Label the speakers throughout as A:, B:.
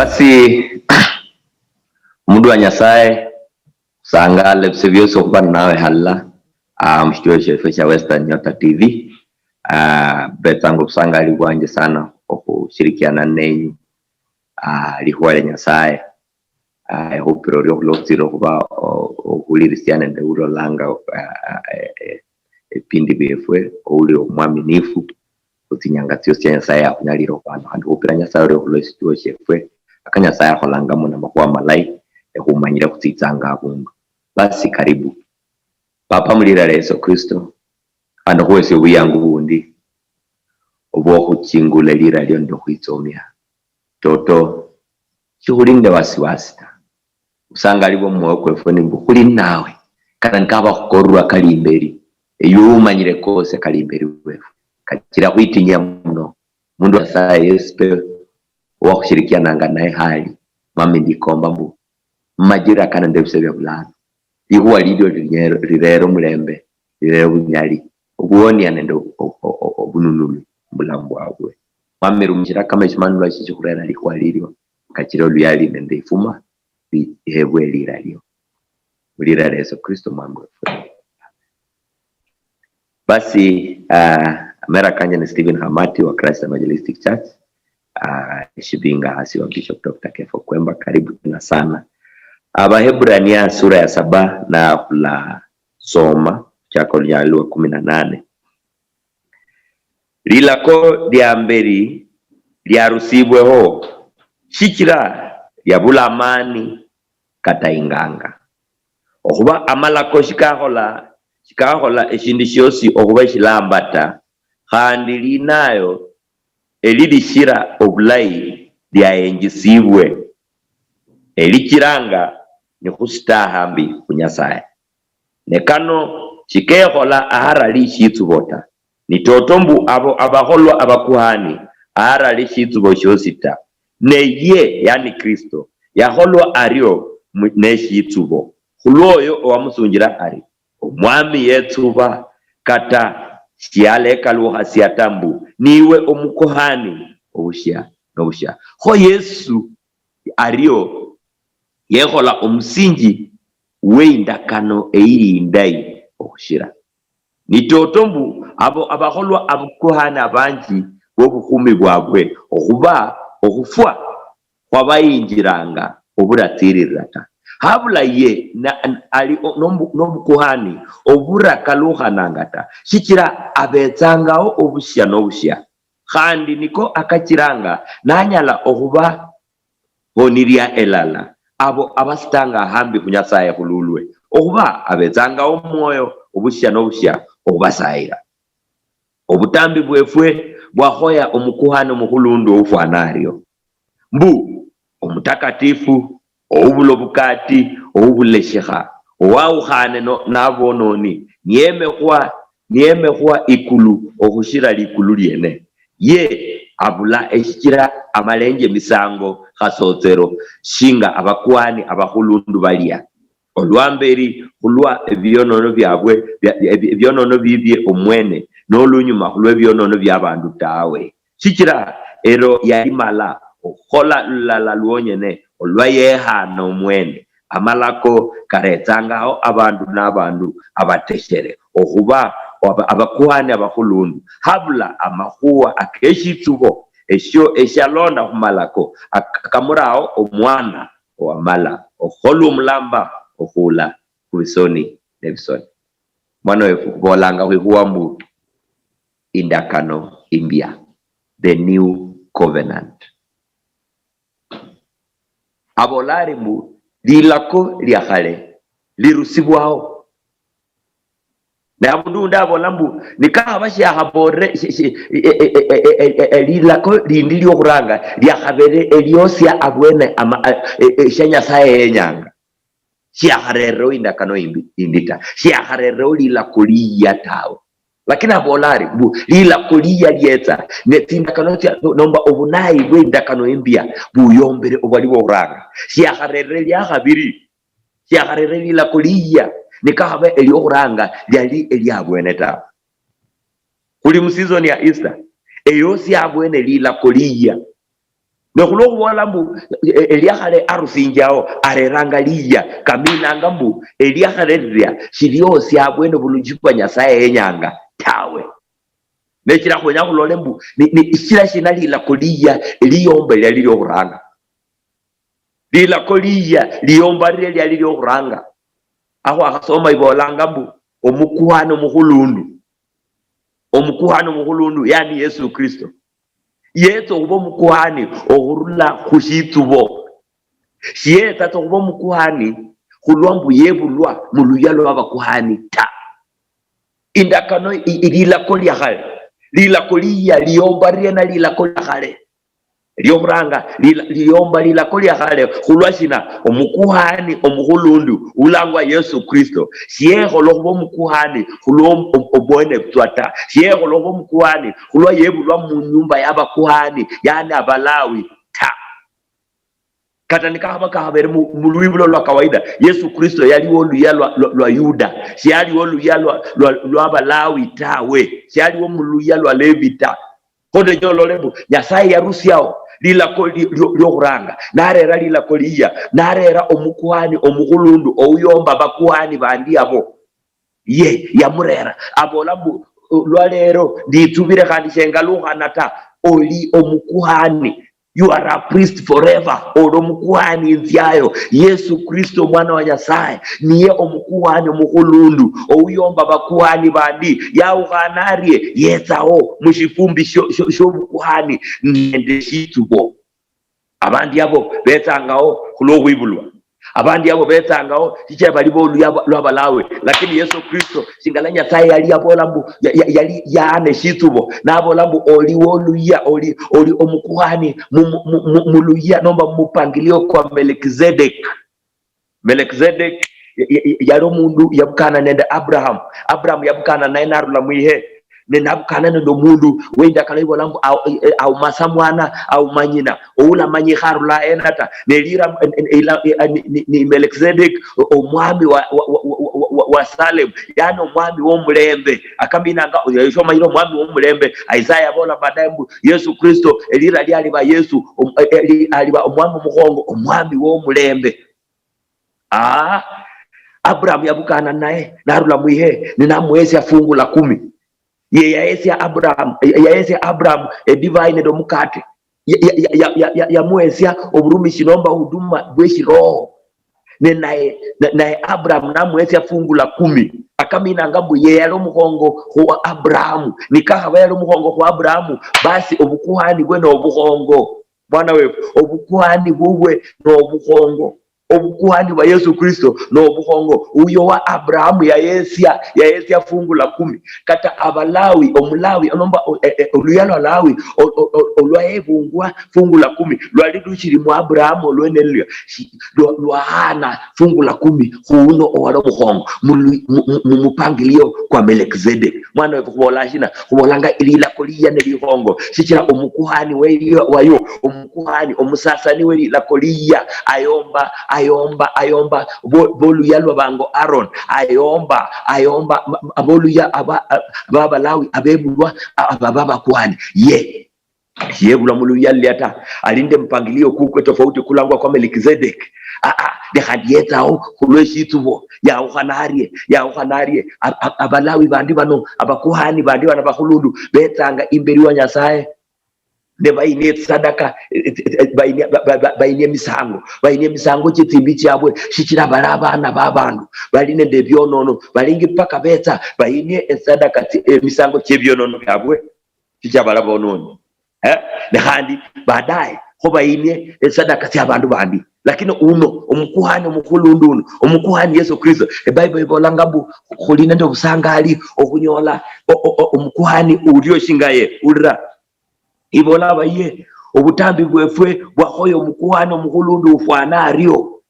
A: Basi mundu wa Nyasaye sangale bisivyo sokuba nawe halla mshtuo chefu cha Western Nyota TV. Betangu sangali wanje sana okushirikiana nenyu lihuwa le Nyasaye hupiro ryo lotiro kuba okulirisiana ndeulo langa pindi befwe uli omwaminifu utinyangatio sia Nyasaye akunyaliro kwano kandi hupira Nyasaye ryo losituo chefwe akanya Nyasaye akolanga muna makuwa malai ehumanyira kutitsanga abungu. Basi karibu Papa mulira Yesu Kristo ando kwese buyangu bundi obo kuchingula lira lyo ndo kwitsomya toto chihulinde wasiwasi usanga alibo mwoyo kwefone mbukuli nawe kana nkaba kukorwa kali imberi eyumanyire kose kali imberi wefu kachira kwitinya muno mundu asa Yesu wa kushirikiana naye hali mami ndikomba mbu majira kana ndebisebya bulana ihuwa lidio lirero mulembe lirero bunyali ubuoni anendo obununulu mulambo wawe mwamerumishira kama ikimanula kichikurera likuwa lilio kachiro luyali nende ifuma ihebwe lira lio mulira Yesu Kristo mwangu. Basi amera kanya ni Stephen Hamati wa Christ Evangelistic Church shibinga hasi wa Bishop Dr. Kefo Kwemba. Karibu tena sana. Abahebrania sura ya 7 na kula soma chako lyalua 18 lilako lyamberi lyarusibweho shikira yabula amani katainganga okuba amalako shikahola eshindi shosi okuba shilambata kandi linayo elilishira obulayi lyayengisibwe elikiranga ni kustahambi kunyasaye nekano shikehola ahara lishitsubota ni totombu abaholwa abakuhani ahara lishitsubo shosita neye yani Kristo yaholwa ario neshitsubo huloyo owamusungira ari omwami yetsuba kata shialeka luha siatambu niwe omukuhani obushya nobushya ho Yesu ario yehola omusingi weindakano eirindai okushira nitotombu abaholwa abukuhani abanji bobuhumi bwabwe okuba okufwa kwabayinjiranga oburatsirirata habula ye ali nobukuhani oburakaluhanangata shikira abetsangao obushya nobushya kandi niko akachiranga nanyala okuba honiria elala abo abastanga hambi kunyasaye hululwe okuba abetsanga omwoyo obushya nobushya obasaira obutambi bwefwe bwahoya omukuhani omuhulundu ofwanario mbu omutakatifu obulobukati obulesheha owauhane nabononi niemehwa ikulu okushira likulu lyene ye abula eshikira amalenje misango hasotsero shinga abakuhani abahulundu balia olwamberi hulwa ebyonono byabwe ebyonono bibye omwene nolunyuma hulwa ebyonono byabandu tawe shikira ero yalimala okola lala luonyene olwa yehana omwene amalako karetsangao abandu n'abandu abateshere okuba abakuhani abahulundu habula amahuwa akeshitsubo esho eshalonda humalako akamurao omwana owamala oholu omulamba ohula kubisoni nebisoni mwana wefu kubolanga huihuambu indakano imbia the new covenant abolari mbu lilako lyahale lirusibwao na abudu ndabolambu nikaha bashahabore lilako lindi lyokuranga lyahabere eliosia abwene shanyasaye yenyanga shiaharero indakano indita shiaharero lilako liyatawe lakini abolari bu lilako liyalieta netindakano nomba obunayi bwindakano imbia buyombere obwaliwo uranga shiaharere lyahabiri shiaharere lilako liya nikahabe eliokuranga lyali eliabweneta kuli mu season ya Easter eyosi abwene lilako liya Nekulo kubola mbu eliakhale arusinjao areranga liya kaminanga mbu eliakhale lya shiliosi abwene bulungi kwa Nyasaye yenyanga tawe. Nechira khwenya khulole mbu ni shila shina lilako liya liyomba lya lili okhuranga. Lilako liya liyomba lya lili okhuranga. Aho akhasoma ibolanga mbu omukuhani omukhulundu yani Yesu Kristo. Yesu kuba omukuhani okhurula khushitsubo. Shiyeta kuba omukuhani khulwambu yebulwa muluya lw'abakuhani ta. Indakano ililako lya khale. Lilako liya liyomba ryena lilako lya khale. Lyokhuranga liyomba lilako lya khale khulwa shina omukuhani omukhulundu ulangwa Yesu Kristo. Shiyekhola khuba omukuhani khulwa obwene butwata. Shiyekhola khuba omukuhani khulwa yebulwa mu nyumba y'abakuhani yani abalawi ta. Kata nikahaba kahabere mu lwibulo lwa kawaida Yesu Kristo yaliwo luya lwa Yuda. Shiyaliwo luya lwa Balawi tawe. Shiyaliwo mu luya lwa Levi ta. Konde jololebo Nyasaye yarusiao lilako lyokhuranga narera lilako liya narera omukuhani omukhulundu ouyomba bakuhani bandi abo ye yamurera abola mbu lwalero nditsubire khandi shengalukhana ta oli omukuhani. You are a priest forever. Olo omukuhani inziayo Yesu Kristo mwana wa Nyasaye niye omukuhani omukhulundu ouyomba bakuhani bandi yaukhanarie yetsawo mushifumbi shobukuhani nende shitsubo. Abandi abo betsangawo khulobwibulwa. Abandi abo betsangawo chicha bali boluya lw'abalawe. Lakini Yesu Kristo singala Nyasaye yali abola mbu yali yane shitsubo nabola mbu oli woluya oli omukuhani muluya nomba mupangilio kwa Melkizedek. Melkizedek yali omundu yabukana nende Abraham yabukana naye narula mwihe nenabukana nendo mundu wenda kalaibola mbu au masa mwana au manyina oula manyi kharula enata nelira ni Melkizedek omwami wa Salem yani omwami w'omulembe akambinanga yeshoma ilo omwami w'omulembe. Isaiah bola baadaye mbu Yesu Kristo elira lyali ba Yesu aliba omwami mukhongo omwami w'omulembe. Abraham yabukana naye narula mwihe ninamwesya fungu la 10 ye yaesya Abraham edivine do mukate yamwesya oburumishi nomba huduma bweshiroho naye Abraham namwesya fungu la 10 akaminanga mbu ye yali omukhongo kwa Abrahamu nikahaba yali omukhongo kwa Abrahamu basi obukuhani bwe n'obukhongo bwana wewe obukuhani bubwe n'obukhongo. Obukuhani wa Yesu Kristo n'obukhongo uyo wa Abrahamu yaesya fungu la 10 kata abalawi omulawi onomba oluya lwa Lawi olwayebungwa fungu la 10 lwali luchiri mu Abrahamu olwenelyo lwahana fungu la 10 khuno owala omukhongo mupangilio kwa Melkizedek mwana we khubola shina khubolanga ililako liya nelikhongo shichira omukuhani wayo omukuhani omusasani welilako liya ayomba boluya lwabango Aaron ayomba boluya ababalawi abebulwa ababakuhani yebulwa muluya lyata alinde mpangilio kukwe tofauti kulangwa kwa Melkizedek. Dekhadietsawo khulweshitsubo yaukhanarie abalawi bandi bano abakuhani bandi bana bakhulundu betsanga imberi wa Nyasaye ne baine sadaka baine misango chitsimbi chabwe shichira bali abana babandu bali nende byonono balingi paka betsa baine sadaka misango chebyonono byabwe chichabala bonono nekhandi baadaye kho baine sadaka chabandu bandi. Lakini uno omukuhani omukhulundu uno omukuhani Yesu Kristo eBible ibolanga mbu khuli nende obusangali okunyola omukuhani ulio shingaye ulira ibola baye obutambi bwefwe bwakhoyo omukuhani omukhulundu ufwana ario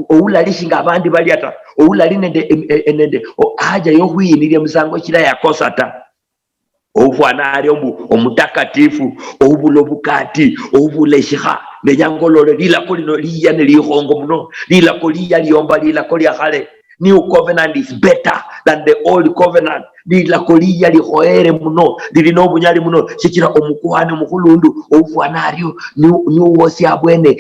A: oulali shinga abandi bali ata oulali nende haja yokhwiyinirya misango chila yakosa ta ufwana ario mbu omutakatifu obula obukati obula eshikha nenyangolole lilako lino liya nelikhongo muno lilako liya liyomba lilako lya khale New covenant is better than the old covenant. Lilako liya lihoere muno, lilina obunyali muno, shikira omukuhani omuhulundu obufanaryo niwosi abwene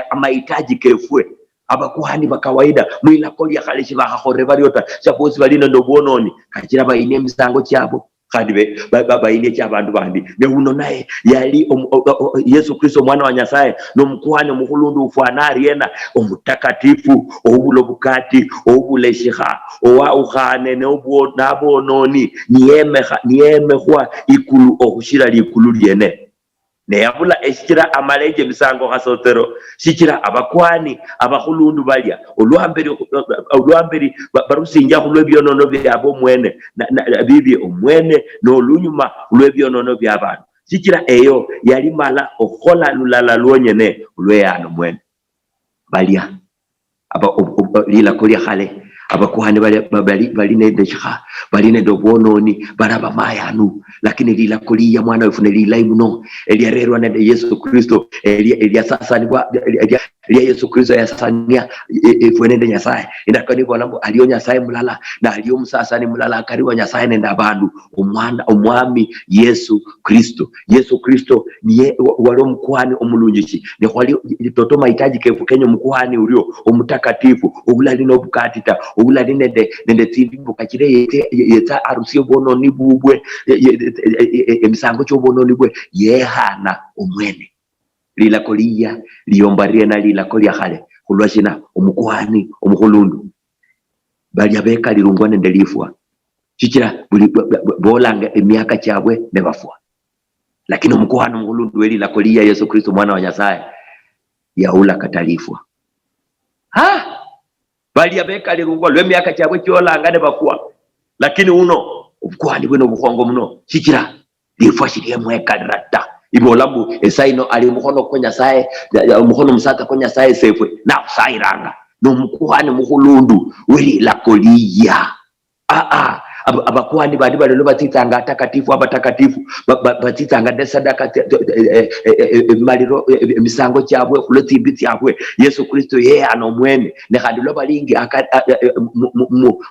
A: amahitaji kefwe abakuhani bakawaida mwilako lya khale shibahahore baryota shabosi balina ndobwononi kachira baine emisango kyabo kandi baine ky'abantu bandi ne uno naye yali Yesu Kristo mwana wa Nyasaye nomukuhani omuhulundu ufanari yena omutakatifu obulo bukati obuleshiha owauhane nabononi niyemehwa ikulu okushira likulu lyene neyabula eshikira amaleje misango hasotero shikira abakwani abahulundu balya olwamberi barusinja kulwebyonono byabo mwene bibi omwene nolunyuma lwebyonono byabantu shikira eyo yali mala okhola lulala lwonyene lweyano mwene balya lilako lya khale abakuhani bali nedesha bali nedobwononi baraba mayanu lakini lilako liya mwana wefune lilai muno eliarerwa na Yesu Kristo elia sasa ni Yesu Kristo ya sasania ifwenende Nyasaye indakani bolambo aliyo Nyasaye mulala na aliyo musasa ni mulala akariwa Nyasaye nenda abandu omwami Yesu Kristo niye walo mkuhani omulunjishi ne kwali toto mahitaji kefu kenyo mkuhani ulio omutakatifu obulali no bukatita obulali nende tsimbo kachire yeta arusi obononi bubwe emisango kyobononi bwe yehana omwene lilako liya liyombarie na lilako lya khale khulwashina omukuhani omuhulundu bali abeka lirungwa nende lifwa chichira bolanga emyaka kyabwe ne bafwa lakini omukuhani omuhulundu lilako liya Yesu Kristo mwana wa Nyasaye yaula katalifwa bali abeka lirungwa lwemyaka kyabwe kyolanga ne bafwa lakini uno obukuhani bwe nobuhongo muno chichira lifwa shiriye mwekalirata ibolambu esaino ali muhono kwa Nyasaye muhono musaka kwa Nyasaye sefwe na kusairanga no mukuhani muhulundu lilako liya abakuhani badi balelo batitanga atakatifu abatakatifu batitanga desadaka maliro misango kyabwe kulotsimbi tyabwe Yesu Kristo yeye anomwene ne khandilo balingi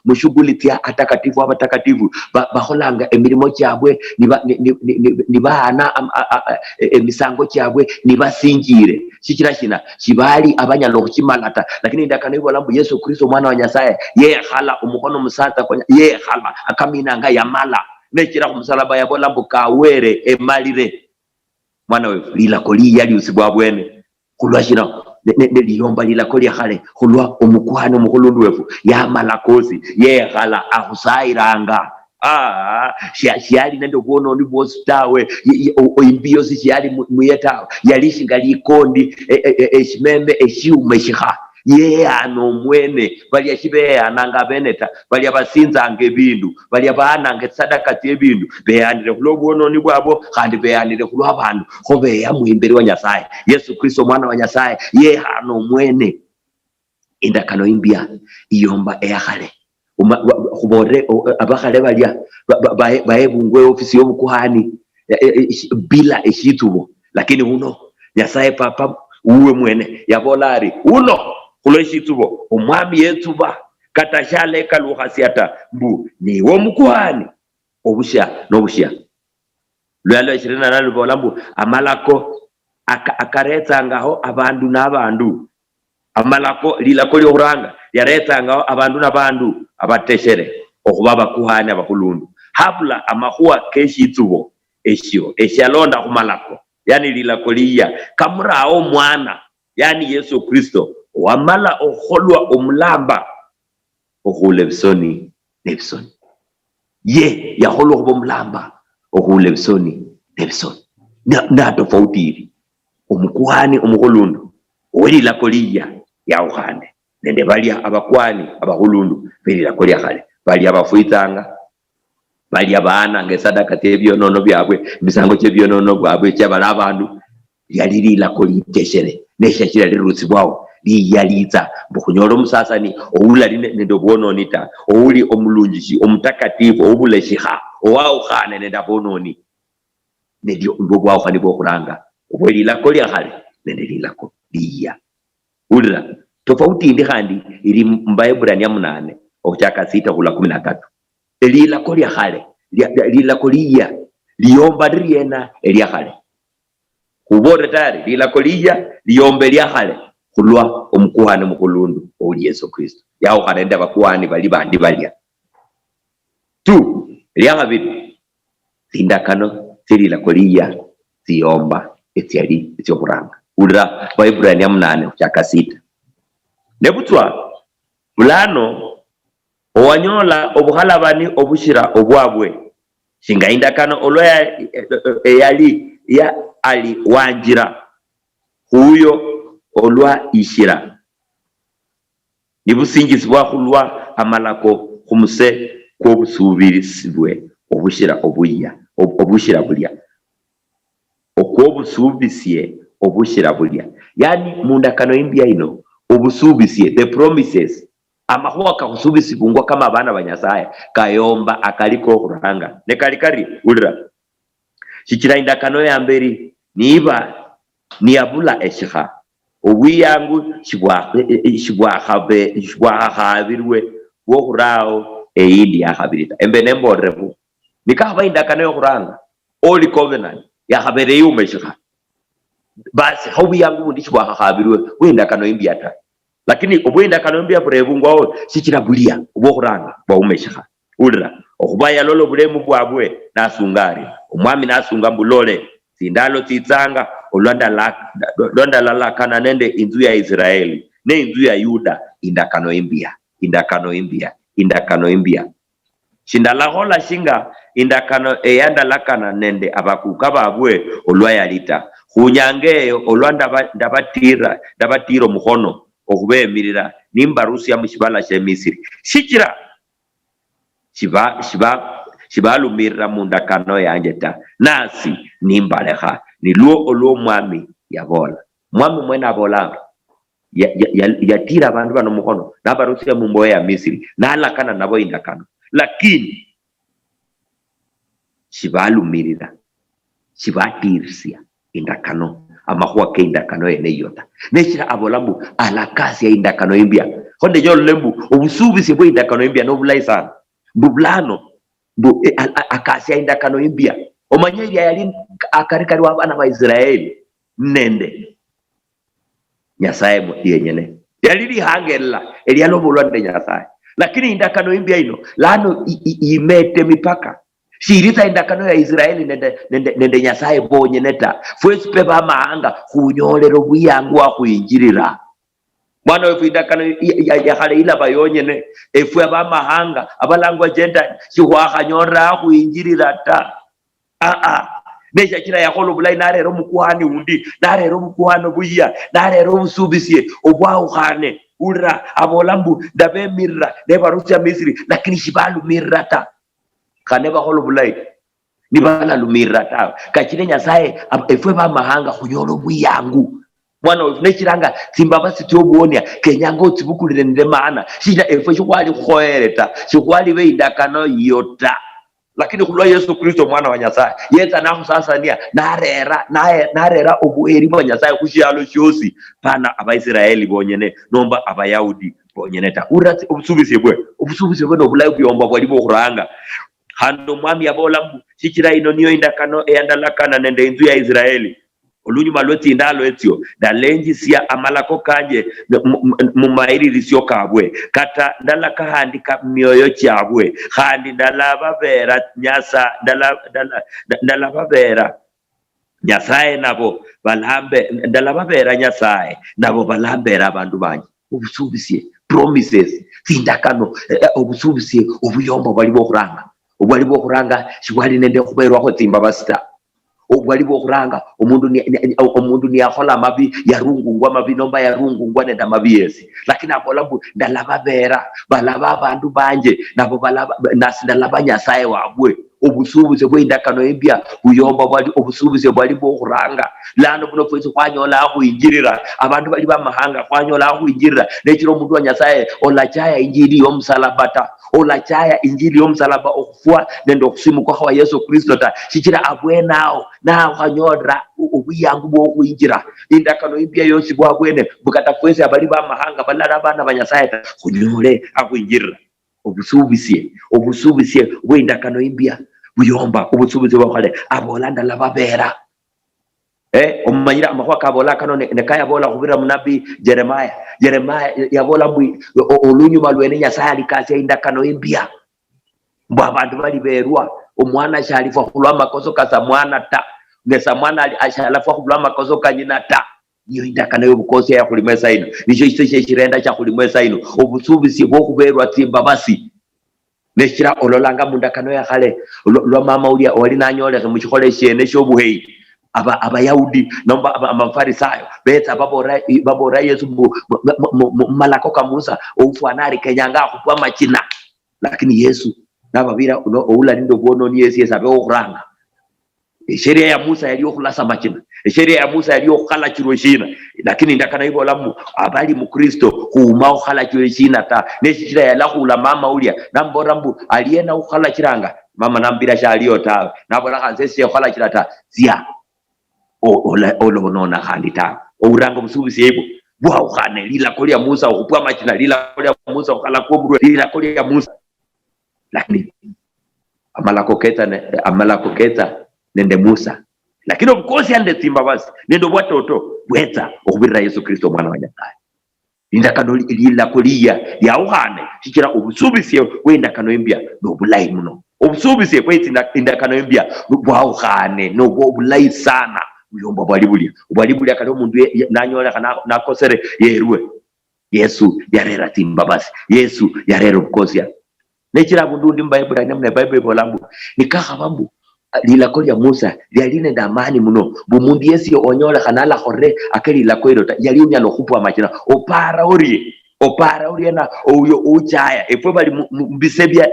A: mushuguli tya atakatifu abatakatifu baholanga emirimo kyabwe nibana emisango kyabwe nibasinjire shikira shina shibali abanyalo kuchimalata lakini ndakana ibolambu Yesu Kristo mwana wa Nyasaye yeye khala umukono musata kwa yeye khala akamina nga yamala nekira kumusalaba yabolambu kawere emalire mwana we lilako liya lyusibwa bwene kulwashina neliyomba lilako lya khale khulwa omukuhani omuhulundu wefu yamala kosi yeye khala ahusairanga shiali nende bwononi bwosi tawe oimbiyo si shiali muyetawe yalishinga likondi eshimembe eshiume shiha yeye anomwene balya shibeyananga beneta balya basinzanga ebindu balya baananga sadaka tyebindu beyanire khulwa bwononi bwabo khandi beyanire khulwa abandu khobeya muimberi wa Nyasaye Yesu Kristo mwana wa Nyasaye yeye anomwene indakano imbya iyomba eyakhale khubore abakhale balya baebungwe ofisi yobukuhani bila eshitubo lakini uno Nyasaye papa uwe mwene yabolari uno khulweshitubo omwami yetuba katashaleka luhasiata mbu niwo mukuhani obusha nobusha lwalo 28 bolambu amalako akaretsangaho abandu n'abandu amalako lilako lyohuranga yaretsangaho abandu n'abandu abateshere okuba abakuhani abahulundu habula amahuwa keshitubo esyo eshalonda kumalako yani lilako liya kamurao mwana yani Yesu Kristo wamala okholwa omulamba okhule bisoni nebisoni ye yakholwa kuba omulamba okhule bisoni nebisoni na tofautiri omukuhani omuhulundu welilako liya yauhane nende balya abakwani abahulundu belilako lya khale balya abafuitanga balya baananga esadaka tyebyonono byabwe misango kyebyonono bwabwe kyabala abandu lyali lilako liteshere neshashira lirusibwawo liyalitsa mbukhunyola omusasani oulali nende obwononi ta ouli omulunjishi omutakatifu obuleshiha owaukhane nende abononi ndio bwaukhani bwokhuranga obwe lilako lya khale nende lilako liya ulira tofauti ndi handi iri mBaibulani ya 8 okuchaka 6 kula 13 elila ko lya khale lila ko liya liyomba riena elya khale kubora tari lila ko liya liyomba elya khale kulwa omukuhani mukulundu oli Yesu Kristo yawo kharenda bakuhani bali bandi balya tu lya kabiri sindakano silila ko liya siyomba etyali etyokuranga ulira Baibulani ya 8 okuchaka 6 nebutwa bulano owanyola obuhalabani obushira obwabwe shingaindakano olwa eyali ya ali wanjira huyo olwa ishira nibusingizibwa khulwa amalako khumuse kwobusubirisibwe obushira obuya obushira bulya okwobusubisye obushira bulya yani mundakano imbya ino obusubisye the promises amahuwa kakusubisibungwa kama abana banyasaye kayomba akaliko kuranga nekalikari ulira shikira indakano ya mberi niba niyabula eshiha obuyangu shibwahabirwe wohurao eyindi yahabirita embe nemborevu nikahaba indakano yokuranga Holy Covenant yahabere yumeshiha basi obuyangu bundi shibwahabirwe windakano imbyata lakini obwenda kanombya burevungwawo shikira bulia obwokuranga bwaumeshiha ulira okubaya lolo bulemu bwabwe nasungari omwami nasunga mbulole sindalo tsitsanga olonda lalakana nende inzu ya Israeli ne inzu ya Yuda indakano imbya shindalahola shinga indakano eyanda lakana nende abakuka babwe olwa yalita hunyangeyo olwanda ndabatira muhono okubemirira nimbarusi ya mushibala sha Misiri shikira shibalumirira mundakano yanjeta nasi nimbaleha niluo olwo mwami yabola mwami mwena abola yatira abantu bano mukono nabarusi ya mumbo ya Misiri nalakana nabo indakano lakini shibalumirira shibatirisia indakano amahuwa ke indakano ene yota neshira abolambu alakasi ya indakano imbya honde jolo lembu obusubisi bwe indakano imbya no bulai sana mbulano akasi ya indakano imbya omanyeri yali akarikari wabana ba Israeli nende nyasaye yenyene yali lihangela eliyalobulwa nde nyasaye lakini indakano imbya ino lano imete mipaka shirita indakano ya Israeli nende nyasaye bonye neta fwesi peba mahanga hunyolero buyangu wa kuinjirira mwana wefu indakano ya hale ila bayonyene efwe ba mahanga abalangwa jenda shihuaha nyora kuinjirira ta nesha kira ya holo bulai narero mukuhani undi narero mukuhano buya narero busubisye obwauhane ura abolambu dabe mirra neba Rusia Misiri lakini shibalu mirrata kaneba holo bulai nibala lumirrata kachine nyasaye efwe ba mahanga hunyolo buyangu mwana unechiranga simbaba sityobuonia kenyango tsibukulire nde maana shina efwe shikwali khoereta shikwali beindakano yota lakini kulwa Yesu Kristo mwana wa nyasaye yeta naho sasa nia narera obueri bwa nyasaye kushiyalo shosi pana abaisraeli bonyene nomba abayahudi bonyene ta urati obusubisi bwe no bulayi byomba bwali bokuranga hando mwami yabola shikira ino niyo indakano eyandalakana nende inzu ya Israeli olunyuma lweti ndalo etyo dalenji siya amalako kanje mumairirisyo kabwe kata ndalaka handika myoyo kyabwe handi ndalababera nyasa ndalababera nyasaye nabo balambe ndalababera nyasaye nabo balambera abantu banje obusubisiye promises sindakano obusubisiye obuyombo bali bokuranga shibwali nende kuberwa ko timba basita obwali bokuranga omundu ni akhola mabi yarungungwa mabi nomba yarungungwa nenda mabi yesi lakini akolambu ndalababera balaba abantu banje nabo balaba nasi ndalaba nyasaye wabwe obusubuzi bw'endakano empya buyomba bwali obusubuzi bwali bw'okuranga lano buno fwezi kwanyola akhuyinjirira abantu bali bamahanga kwanyola akhuyinjirira nekiro omuntu wa Nyasaye olachaya injili y'omusalaba ta olachaya injili y'omusalaba okufwa nende okusimuka kwa Yesu Kristo ta shikira abwenao nawo khanyola obuyangu bw'okhuyinjira endakano empya yonsi bwabwene bukata fwezi abali bamahanga balala abana ba Nyasaye ta khunyole akhuyinjirira obusubuzi bw'endakano empya buyomba obusubuzi bwakhale abolanda lababera omanyira amakwa kabola kano nekaya bola khubira munabi Jeremiah yabola olunyuma lwene Nyasaye alikasi endakano empya mbu abantu bali berwa omwana shalifa khulwa amakoso kasa mwana ta ngesa mwana ashalafa khulwa amakoso kanyina ta niyo endakano y'obukosi ya khulimesa ino nicho shirenda cha khulimesa ino obusubuzi bw'okuberwa timbabasi neshira ololanga mundakano ya khale lwa mama ulia wali nanyolekhe muchikhole shene shobuheyi abayahudi nomba amafarisayo betsa babora Yesu malako ka Musa oufwanari kenyanga akhupwa machina lakini Yesu nababira oula nindo bono ni Yesu yesabe okuranga sheria ya Musa yali okhulasa machina sheria ya Musa yali okukhala chiro shina lakini ndakana ibolamu abali mu Kristo khuma okukhala chiro shina ta neshira yala khula mama ulia nambora mbu aliena okukhala chiranga mama nambira shaliyo ta nabona khanse okukhala chirata zia olonona khandi ta ouranga busubuzi ebo bwa ukhane lila kolia Musa okhupwa machina lila kolia Musa okhala komurwe lila kolia Musa lakini amalako ketsa nende Musa lakini obukosi ande timba basi nendo bwatoto bwetsa okhubirira Yesu Kristo mwana wa Nyasaye indakano lila kolia ya ukhane shikira obusubuzi bw'endakano empya nobulayi muno obusubuzi bw'endakano empya bwa ukhane nobulayi sana buyomba bwali bulia kali omuntu nanyola nakosere yerwe Yesu yarera timba basi Yesu yarera obukosi nekira bundundi mBible namna Bible bolambu nikakha bambu lilako lya Musa lyaline ndamani muno bumundu Yesu onyola khanala khore akeli lako irota yali unyalo khupwa machina opara uri na oyo uchaya efwe bali mbisebya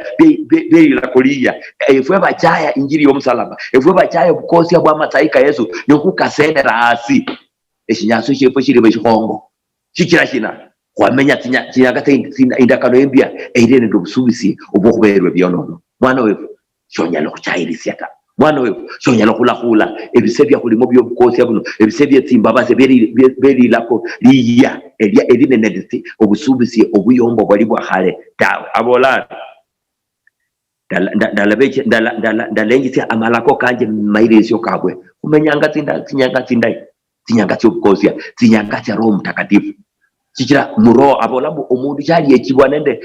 A: lilako liya efwe bachaya injili y'omusalaba efwe bachaya obukosi bwa matsaika Yesu nokukasendera asi eshinyaso shefwe shiri beshikhongo shikira shina kwamenya tinyagata indakano empya eirene ndobusubuzi obwokhuberwe byonono mwana wefu shonyala khuchayirisia ta mwana wefu shonyala khulakhula ebisebya khulimo byobukosi buno ebisebya tsimbabase belilako liya elinene obusubuzi obuyomba bwali bwakhale tawe abola ndalengisia amalako kanje mairesyo kabwe kumenyanga tinyanga tsobukosi tinyanga tsa Roho Mtakatifu chikira muro abolamu omundu chali ekibwa nende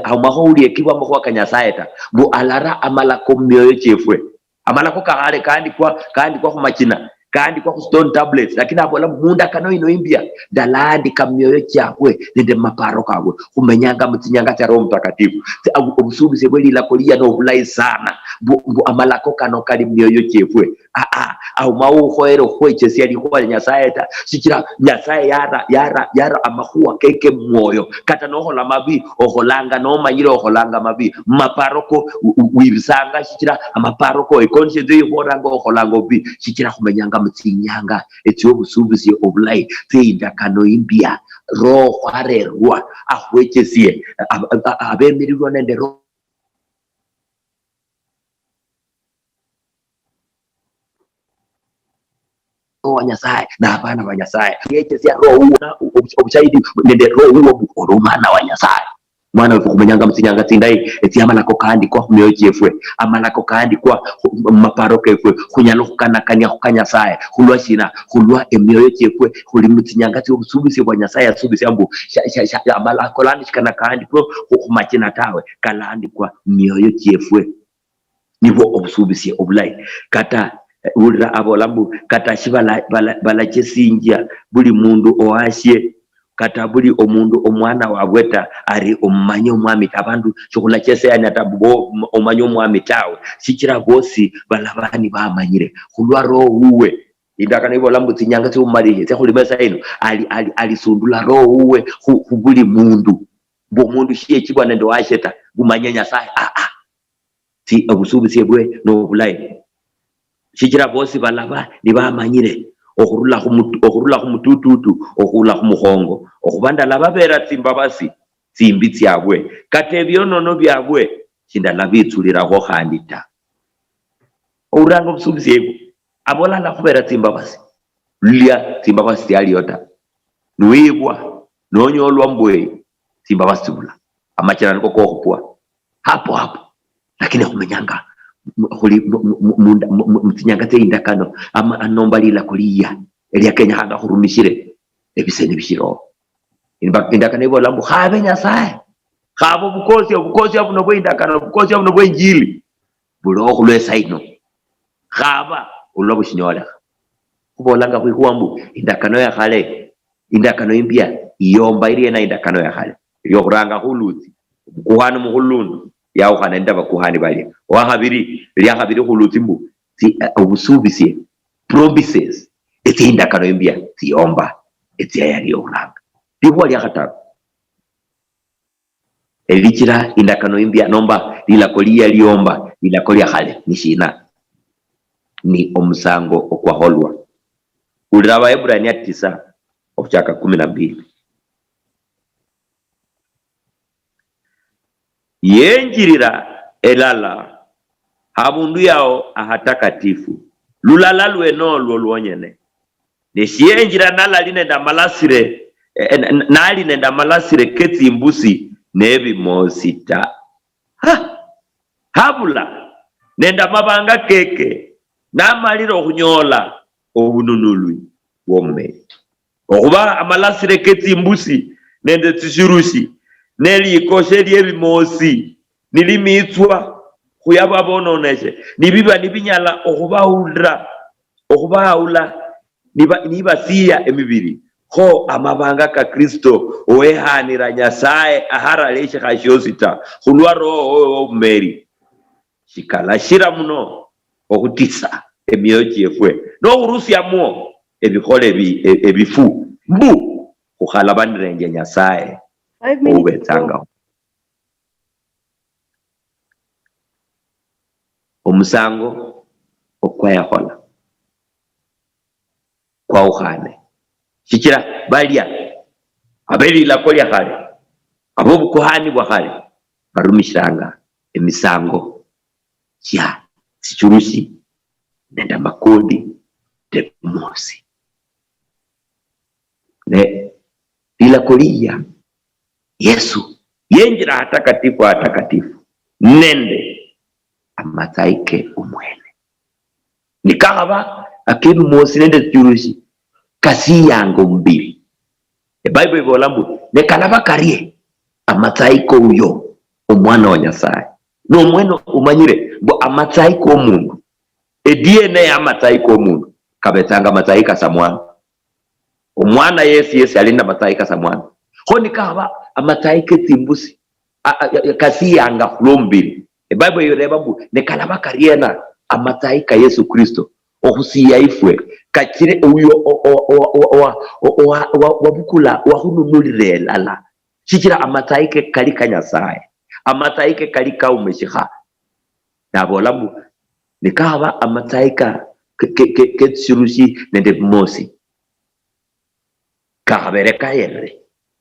A: amakholi ekibwa mukwa kanyasaye ta bu alara amalako myoyo chefwe amalako kahale kandi kwa khumachina kandi kwa stone tablets lakini abola munda kano ino impya dalandi kamyoyo chakwe nende maparo kabwe kumenyanga mutinyanga cha Roho Mtakatifu obusubuzi bweli la kolia no bulai sana bu amalako kano kali myoyo chefwe au mau khoero khweche si ali kwa Nyasaye ta sikira Nyasaye yara amakhua keke mwoyo kata no hola mabi okholanga no manyiro okholanga mabi maparoko wibisanga sikira amaparoko conscience yoboranga okholanga obi sikira kumenyanga mutinyanga etyo obusubuzi obulai tsindakano impya roho arerwa akhweche sie abemirirwa nende roho wa Nyasaye na abana ba Nyasaye yechesia roho obushahidi nende roho oromana wa Nyasaye mwana wefu kumenyanga mutinyanga tsindai eti amalako kandi kwa myoyo chefwe amalako kandi kwa maparoke efwe kunyalo khukanakanya khukanyasaya khulwa shina khulwa emyoyo chefwe khuli mutinyanga tsi obusubuzi bwa Nyasaye asubisi ambu amalako landi shikana kandi kwa khumachina tawe kalandi kwa myoyo chefwe nibo obusubuzi obulai kata ulira abolambu kata shibala balachesinja buli mundu oasye kata buli omundu omwana wabweta ari omanyo mwami abantu chokula chese yani atabubo omanyo mwami tawe sikira bosi balabani bamanyire khulwa roho uwe indakana ibolambu tinyanga tsi umaliye tse khulimesa ino ali sundula roho uwe khubuli mundu bo mundu shiye chibwana ndo asheta gumanya Nyasaye ti obusubisi bwe no bulai shikira bosi balaba nibamanyire okurula kumutututu okurula kumuhongo okubanda laba bera timbabasi timbi tyabwe kate byonono byabwe kindala bitsuliraho handita uranga obusubisi ebo abola la kubera timbabasi lya timbabasi yaliyota nuibwa nonyolwa mbwe timbabasi bula amachana niko kokupwa hapo lakini kumenyanga mutinyangate indakano ama anomba lila kuliya elia Kenya hanga hurumishire ebisene bishiro indakano ibo lambu habe Nyasaye habo bukosi abuno bwe indakano bukosi abuno bwe injili bulo kulwesa ino haba ulobo shinyola kubolanga kwikuambu indakano ya khale indakano impya iyomba iri na indakano ya khale yo kuranga huluti kuhanu muhulundu yawo kana ndaba kuhani bali wa habiri huluti mbu ti obusubisi promises eti indakano impya tiyomba eti yali yoranga dibo lya khataro elichira indakano impya nomba lila kolia liomba lila kolia khale nishina ni omusango okwaholwa uliraba Ebrania 9 okuchaka 12 yenjirira elala habundu yao ahatakatifu lulala lweno lwonyene neshiyenjira nala linenda malasire nali nenda malasire ketsimbusi nebimosita habula nenda mabanga keke namaliro kunyola obununulwi womme okuba amalasire ketsimbusi nende tsishurushi nelikoshe lyebimosi nilimitswa khuyaba bononeshe nibiba nibinyala okubaula nibasiya emibiri ho amabanga ka Kristo owehanira Nyasaye aharaleshe khashosita khulwa roho omeri shikala shira muno okutisa emyoji efwe no urusya mo ebikole ebifu mbu kukhala bandirenje Nyasaye ubetsanga omusango okwayahola kwa uhane shikira balya abeli la kolya khale abo bukuhani bwa khale barumishanga emisango ya sichurushi nenda makodi de mosi ne ila kolia Yesu yenjira atakatifu nende amataike umwene nikahaba akimu mosi nende sichurushi kasi yango mbili Bible ibolambu nekalaba karie amataiko uyo omwana wa Nyasaye no mweno umanyire bo amataiko omundu DNA ya amataiko omundu kabetanga amataika samwana omwana Yesu alinda amataika samwana honi kaba amataike timbusi kasi yanga flombili Bible yoreba bu nekalaba kariena amataika Yesu Kristo okusiya ifwe kachire uyo wabukula wahununulire lala shikira amataike kalika Nyasaye amataike kalika umeshiha nabolambu nikaba amataika ketsirushi nende mosi kahabere kayere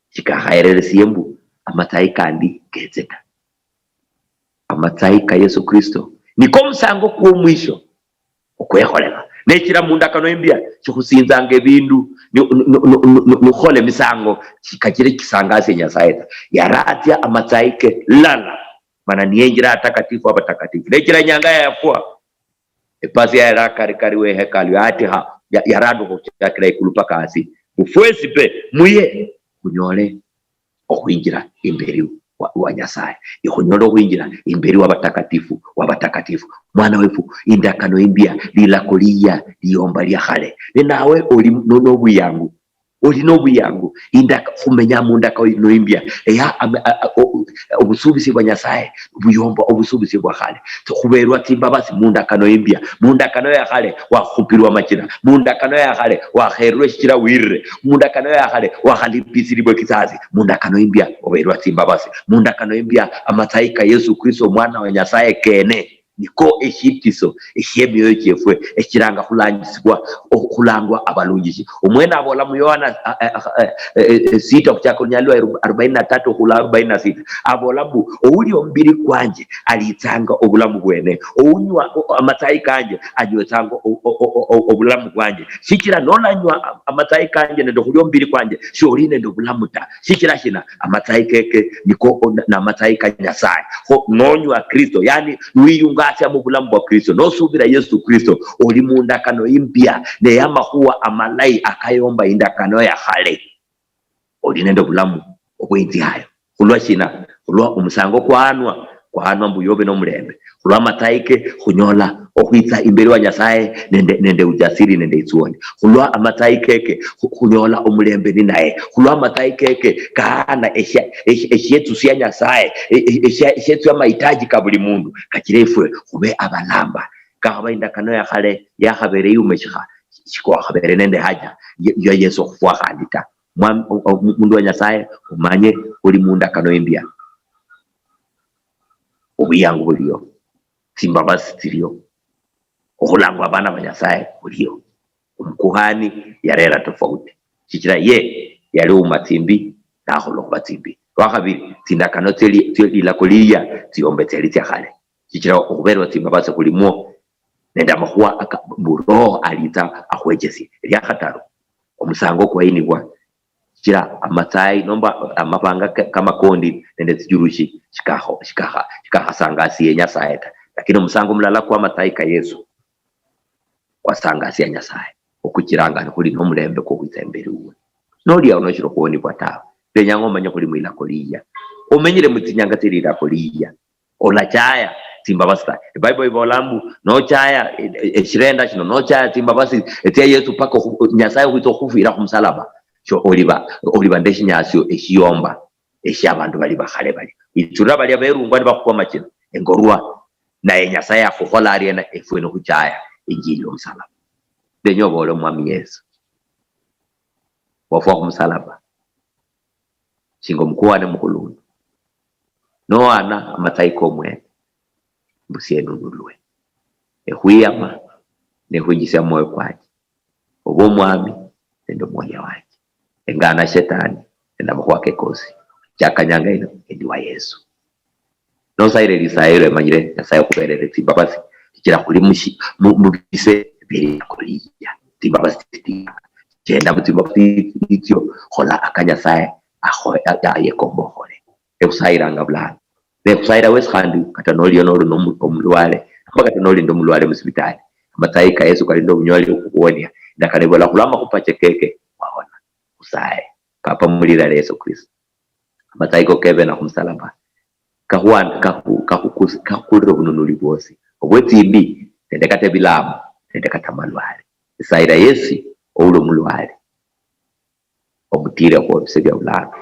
A: shikahaere siyembu amataika andi kezeta amataika Yesu Kristo niko musango ku mwisho okweholela nekira mundakano imbya chikusinzanga ebindu nukhole misango chikachire kisangase Nyasaye yaratya amataike lala mana niyenjira atakatifu abatakatifu nekira nyanga yafwa epasi ya kari we hekalu atiha yaradu kuchakira ikulupaka asi ufwesi pe muye kunyole okuinjira imberi wa Nyasaye ikhonyola kuinjira imberi wabatakatifu mwana wefu indakano imbya lila kuliya liyomba lya khale nenawe oli nobuyangu indaka kumenya mundaka no imbya eya obusubisi bwa Nyasaye buyomba obusubisi bwa khale khuberwa timbabasi mundakano imbya mundakano ya khale wakhupirwa machina mundakano ya khale wakherwe shikira wirre mundakano ya khale wakhalipisiribwe kisazi mundakano imbya oberwa timbabasi mundakano imbya amataika Yesu Kristo mwana wa Nyasaye kene niko eshitiso eshemyo kyefwe ekiranga kulangwa abalungi omwena abola mu Yohana 6 kuchakunyalwa 43 kula 46 abola bu owuli ombiri kwanje alitanga obulamu bwene ounywa amatayi kanje anyotanga obulamu bwanje shikira nolanywa amatayi kanje nendo kuli ombiri kwanje shori nendo obulamu ta shikira shina amatayi keke niko na amatayi kanyasaye ho nonywa Kristo yani wiyungasya mu bulamu bwa Kristo nosubira Yesu Kristo oli mundakano impya ne yamakuwa amalai akayomba indakano ya khale oli nendo bulamu obwenzi hayo kulwa shina kulwa umusango kwanwa mbuyobe no mulembe kulwa amataike kunyola okwitsa imbere wa Nyasaye nende ujasiri nende itsuoni kulwa amataike kunyola omulembe ni naye kulwa amataike kana eshetu sia Nyasaye eshetu ya mahitaji ka buli mundu kakirefwe kube abalamba kahaba indakano ya khale ya khabere yumeshika shiko khabere nende haja ya Yesu kufwa khandita mundu wa Nyasaye umanye uli mundakano imbya obuyangu buliyo simbabasi ziriyo okulangwa abana ba Nyasaye buliyo umukuhani yarera tofauti kikira ye yali umatimbi nakholo kubatimbi wakabiri tindakano teli la kuliya tiombe teli khale kikira okuberwa simbabasi kulimo nenda mahuwa buro alita akhwejesi lya khataro omusango kwainibwa kira amatai nomba amapanga kama kondi nende tijurushi shikaha sangasi ya Nyasaye lakini musango mulala kwa mataika Yesu kwa sangasi ya Nyasaye okukiranga kuli no mulembe ko kwitembere uwe noli ya unoshiro kuoni kwa tawe benyango manya kuli mwila koliya omenyire mutinyanga tirira koliya ola chaya timbabasta Bible ibolambu no chaya eshirenda shino no chaya timbabasi etia Yesu pako Nyasaye kwito kufira kumsalaba cho oliba ndeshi nyasyo eshiyomba eshabantu bali bakhale bali itura bali aberungwa bakukwa makino engorwa na Nyasaye akukhola ariena efweno kuchaya injili omsalaba benyobolo mwami Yesu wafwa kumsalaba singo mkuwane mukulundu no ana amataiko mwe busienu nulwe ehuyama nehujisa moyo kwaje obo mwami nendo moyo waje engana shetani enda mkwake kosi chakanyanga ino ediwa Yesu no saire lisaire manyire Nyasaye kuberere timbabasi kira kuli mubise biri koliya timbabasi chenda mutimbabasi ityo khola akanyasaye akho ayekombo khole ekusairanga bulana bekusaira weskhandi katanoli onolo nomulwale mpaka tanoli ndo mulwale musibitali amataika Yesu kalindo bunyoli ukuonia ndakalebola kulama kupache keke waona usaye kapa mulira Yesu Kristo amataiko kebe na kumsalaba kahuan kakuliro bununuli bose obwetimbi ndekate bilamu ndekata malwale isaira Yesu oulo mulwale obutire ko sebya bulana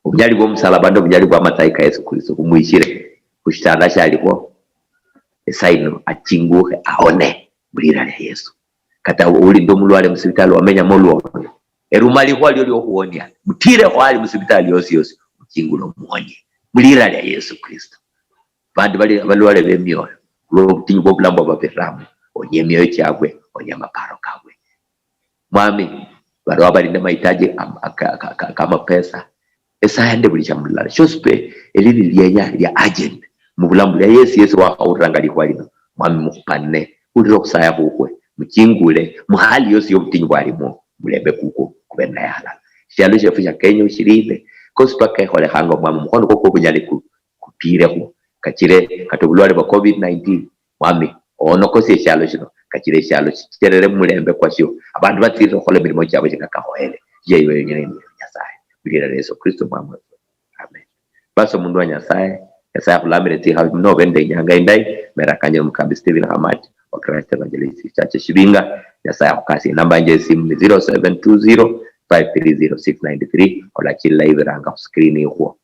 A: obunyali bwo musalaba ndo bunyali bwa mataika Yesu Kristo kumwishire kushitanda shaliko esaino achinguhe aone bulira Yesu kata uli ndo mulwale musibitali wamenya molwo erumali kwa lyo kuonia mutire kwa musibitali yosi mchingulo muonye mulira lya Yesu Kristo bandi bali wale bemyoyo lo butinyu bwo bulambo babiramu onye myoyo cyagwe onye maparo kagwe mwami baro abali na mahitaji kama pesa esayande buli chamulala shospe elili lya agent mu bulambo lya Yesu wa kaurangali kwa lino mwami mukupane uliro kusaya kukwe mchingule muhali yosi yobutinyu bwalimo mulembe kuko kubenda yala shalo shefusha Kenya ushirinde kosipaka khole hanga mwamu mkono koko bunyali kupire ko kachire katobulwale ba COVID-19 mwami ono kosi shalo shino kachire shalo chiterere mulembe kwa sho abantu batiro khole milimo cyabo kikahoele yeyo yenyene Nyasaye bilira Yesu Kristo mwamu amen baso mundu wa Nyasaye kulamire ti ha no bende nyanga indai merakanye mukambi Steven Hamati wa Christ Evangelist Church Shibinga Nyasaye akasi namba nje simu 0720 530-693 ola chila live ranga screen huo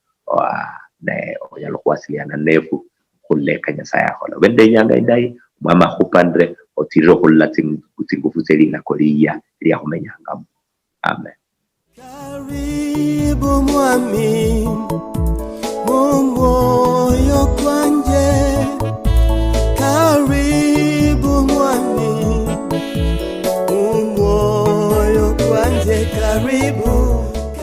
A: ne onyalo kwasiliana nefu kuleka Nyasaye akhola bende nyanga indai mama kupandre otiro kulatin kutingufuseli na koliya ya kumenyanga amen
B: karibu mwami Mungu